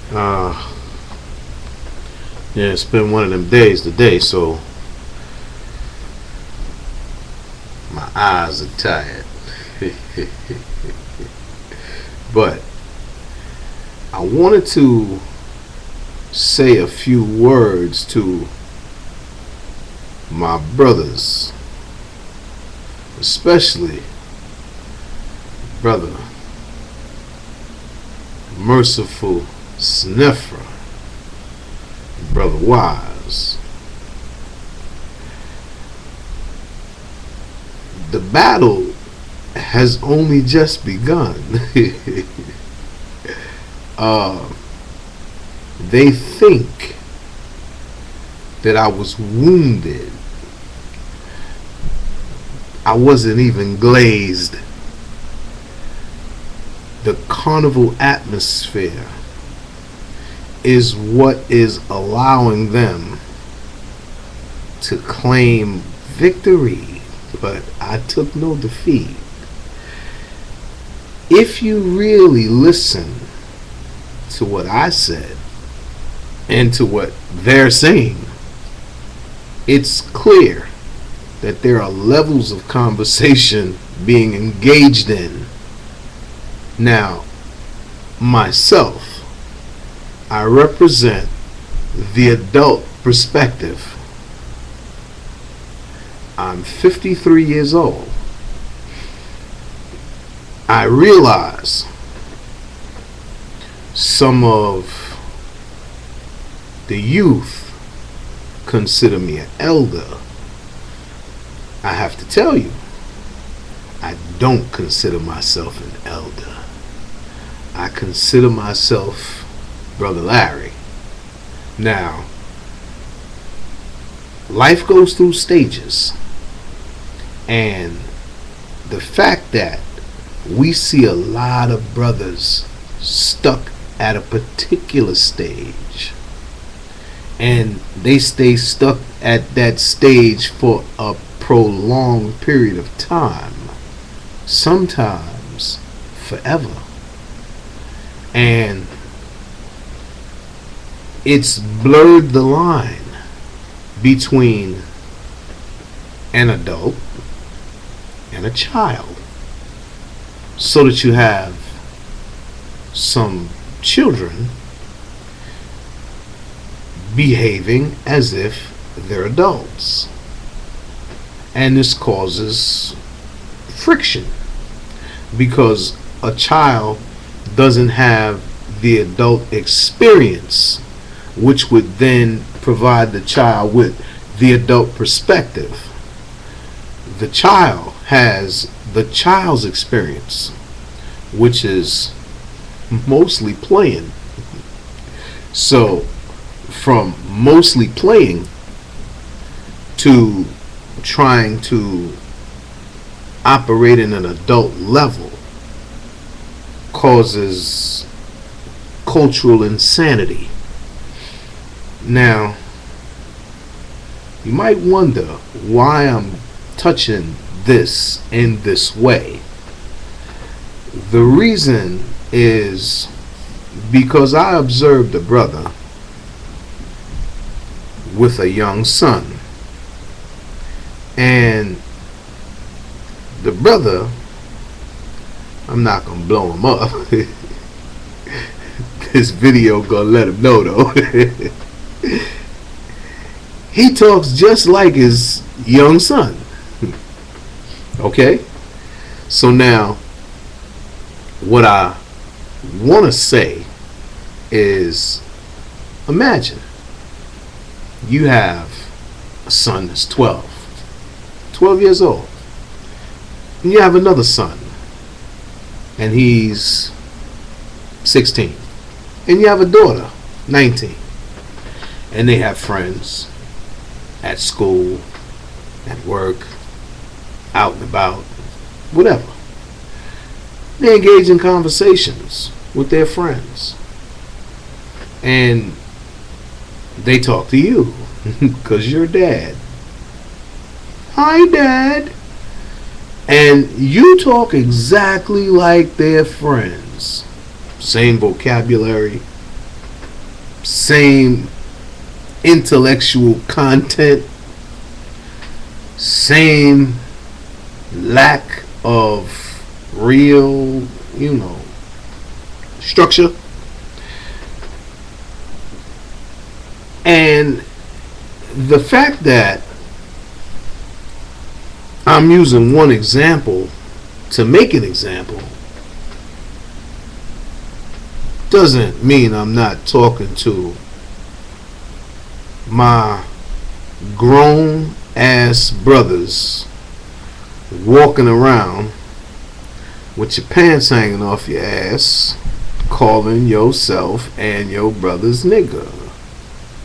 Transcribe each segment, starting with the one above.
Uh, yeah, it's been one of them days today, so my eyes are tired. But I wanted to say a few words to my brothers, especially brother Merciful Sniffer, brother Wise. The battle has only just begun. They think that I was wounded. I wasn't even glazed. The carnival atmosphere is what is allowing them to claim victory, but I took no defeat. If you really listen to what I said and to what they're saying, it's clear that there are levels of conversation being engaged in. Now, myself, I represent the adult perspective. I'm 53 years old. I realize some of the youth consider me an elder. I have to tell you, I don't consider myself an elder. I consider myself Brother Larry. Now, life goes through stages, and the fact that we see a lot of brothers stuck at a particular stage, and they stay stuck at that stage for a prolonged period of time, sometimes forever. And it's blurred the line between an adult and a child, so that you have some children behaving as if they're adults, and this causes friction because a child doesn't have the adult experience, which would then provide the child with the adult perspective. The child has the child's experience, which is mostly playing. So, from mostly playing to trying to operate in an adult level causes cultural insanity. Now, you might wonder why I'm touching this in this way. The reason is because I observed a brother with a young son, and the brother, I'm not gonna blow him up. This video gonna let him know though. He talks just like his young son. Okay? So now, what I want to say is, imagine you have a son that's 12 years old. And you have another son, and he's 16. And you have a daughter, 19. And they have friends at school, at work, out and about, whatever. They engage in conversations with their friends. And they talk to you because you're dad. Hi, Dad. And you talk exactly like their friends. Same vocabulary, same intellectual content, same lack of real, structure. And the fact that I'm using one example to make an example doesn't mean I'm not talking to my grown ass brothers walking around with your pants hanging off your ass, calling yourself and your brothers nigga,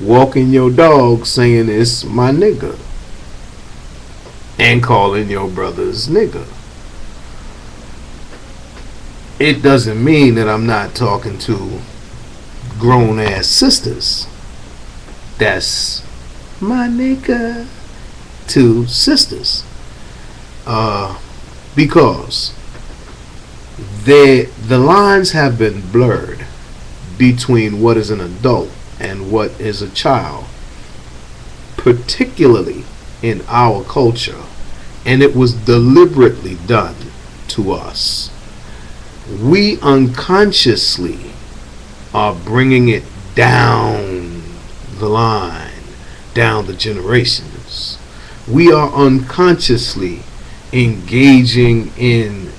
walking your dog saying it's my nigga, and calling your brothers nigga. It doesn't mean that I'm not talking to grown ass sisters. That's my nigga to sisters. Because the lines have been blurred between what is an adult and what is a child, particularly in our culture, and it was deliberately done to us. We unconsciously are bringing it down the line, down the generations. We are unconsciously engaging in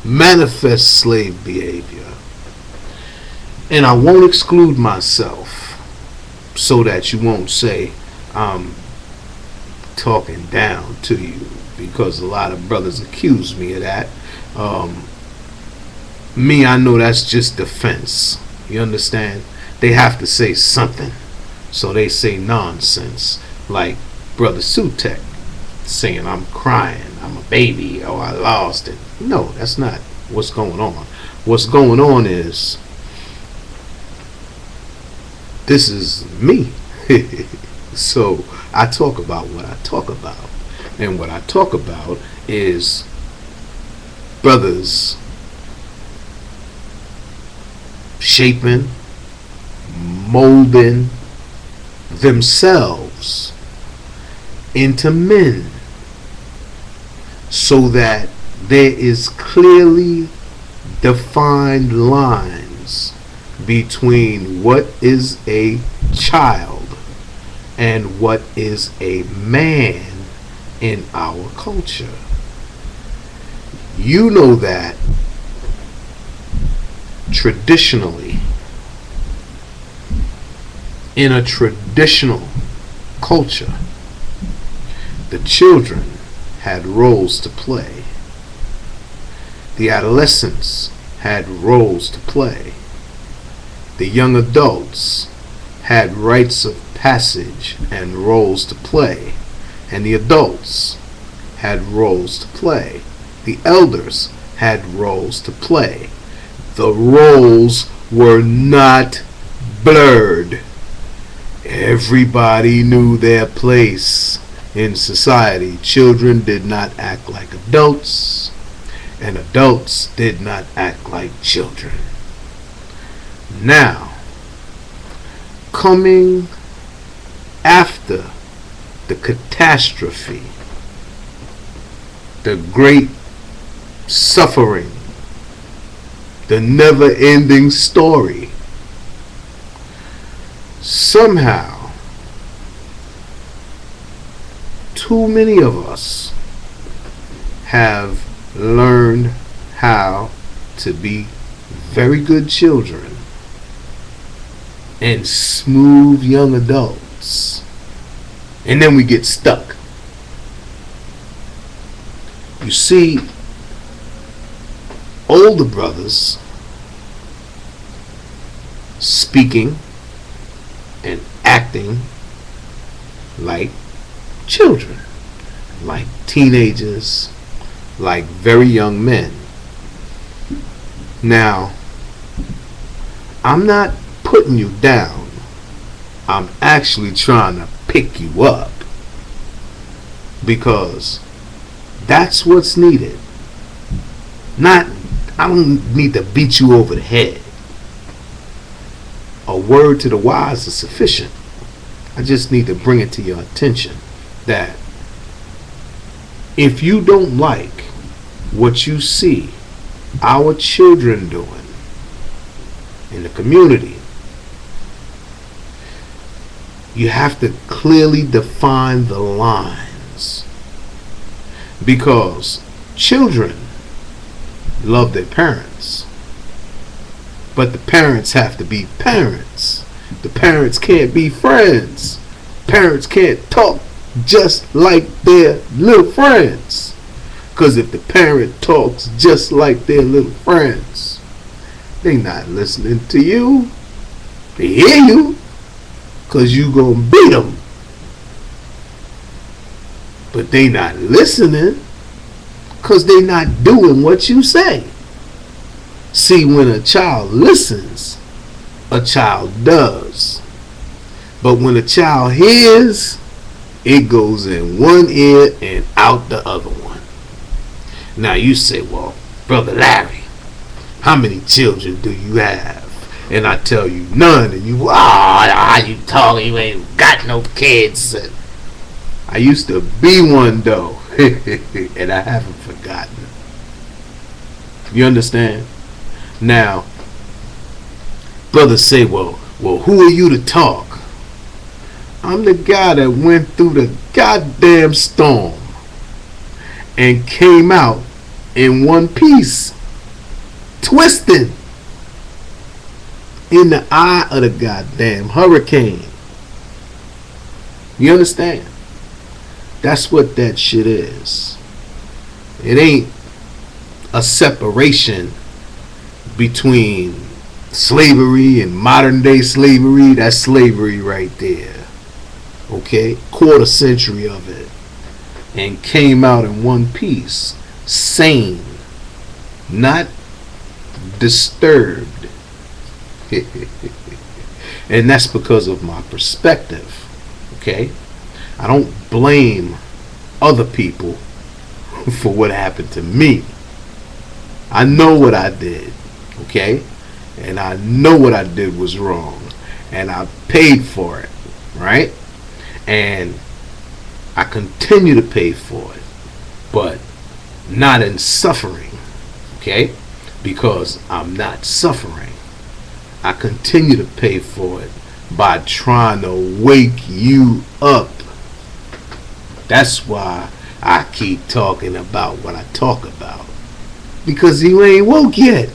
manifest slave behavior. And I won't exclude myself so that you won't say I'm talking down to you, because a lot of brothers accuse me of that. Me, I know that's just defense. You understand? They have to say something, so they say nonsense, like Brother Sutek saying I'm crying, I'm a baby, oh I lost it. No, that's not what's going on. What's going on is, this is me. So I talk about what I talk about. And what I talk about is brothers shaping, molding themselves into men, so that there is clearly defined lines between what is a child and what is a man in our culture. You know that traditionally, in a traditional culture, the children had roles to play. The adolescents had roles to play. The young adults had rites of passage and roles to play. And the adults had roles to play. The elders had roles to play. The roles were not blurred. Everybody knew their place in society. Children did not act like adults, and adults did not act like children. Now, coming after the catastrophe, the great suffering, the never-ending story, somehow too many of us have learned how to be very good children and smooth young adults, and then we get stuck. You see, older brothers speaking and acting like children, like teenagers, like very young men. Now, I'm not putting you down. I'm actually trying to pick you up, because that's what's needed. I don't need to beat you over the head. word to the wise is sufficient. I just need to bring it to your attention that if you don't like what you see our children doing in the community, you have to clearly define the lines, because children love their parents, but the parents have to be parents. The parents can't be friends. Parents can't talk just like their little friends, because if the parent talks just like their little friends, they not listening to you. They hear you because you gonna beat them, but they not listening because they not doing what you say. See, when a child listens, a child does. But when a child hears, it goes in one ear and out the other one. Now you say, well, Brother Larry, how many children do you have? And I tell you none, and you, you talking, you ain't got no kids. And I used to be one though, and I haven't forgotten. You understand? Now, brothers say, well, who are you to talk? I'm the guy that went through the goddamn storm and came out in one piece, twisted in the eye of the goddamn hurricane. You understand? That's what that shit is. It ain't a separation between slavery and modern day slavery. That's slavery right there. Okay? Quarter century of it. And came out in one piece. Sane. Not disturbed. And that's because of my perspective. Okay? I don't blame other people for what happened to me. I know what I did. Okay? And I know what I did was wrong. And I paid for it. Right? And I continue to pay for it. But not in suffering. Okay? Because I'm not suffering. I continue to pay for it by trying to wake you up. That's why I keep talking about what I talk about. Because you ain't woke yet.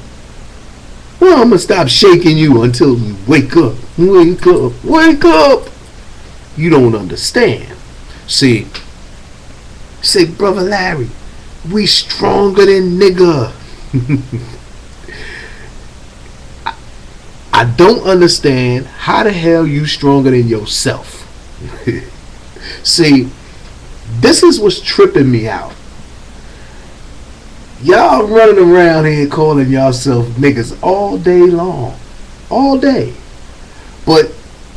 Well, I'm going to stop shaking you until you wake up. Wake up. Wake up. You don't understand. See, say, Brother Larry, we stronger than nigga. I don't understand how the hell you stronger than yourself. See, this is what's tripping me out. Y'all running around here calling yourself niggas all day long. All day. But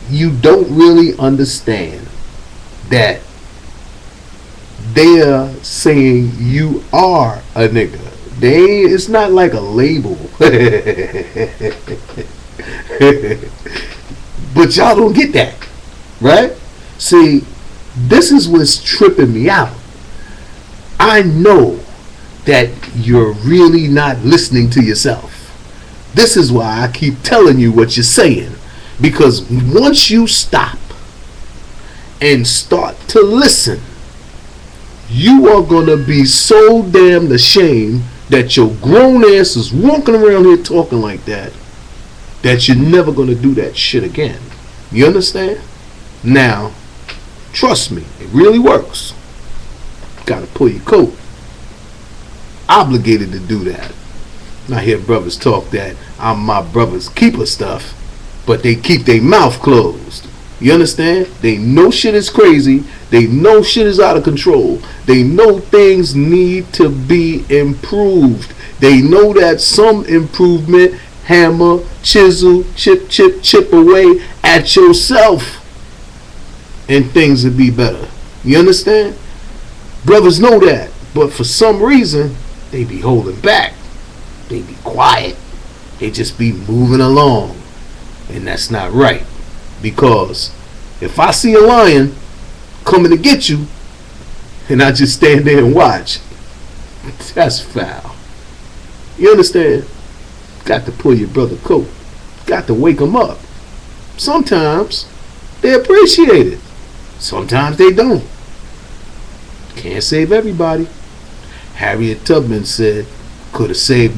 you don't really understand that they're saying you are a nigga. It's not like a label. But y'all don't get that. Right? See, this is what's tripping me out. I know that you're really not listening to yourself. This is why I keep telling you what you're saying. Because once you stop and start to listen, you are going to be so damn ashamed that your grown ass is walking around here talking like that you're never going to do that shit again. You understand? Now, trust me, it really works. Gotta pull your coat. Obligated to do that. I hear brothers talk that I'm my brother's keeper stuff, but they keep their mouth closed. You understand? They know shit is crazy. They know shit is out of control. They know things need to be improved. They know that some improvement, hammer, chisel, chip away at yourself, and things will be better. You understand? Brothers know that, but for some reason they be holding back. They be quiet. They just be moving along. And that's not right. Because if I see a lion coming to get you and I just stand there and watch, that's foul. You understand? Got to pull your brother coat. Got to wake him up. Sometimes they appreciate it. Sometimes they don't. Can't save everybody. Harriet Tubman said, could have saved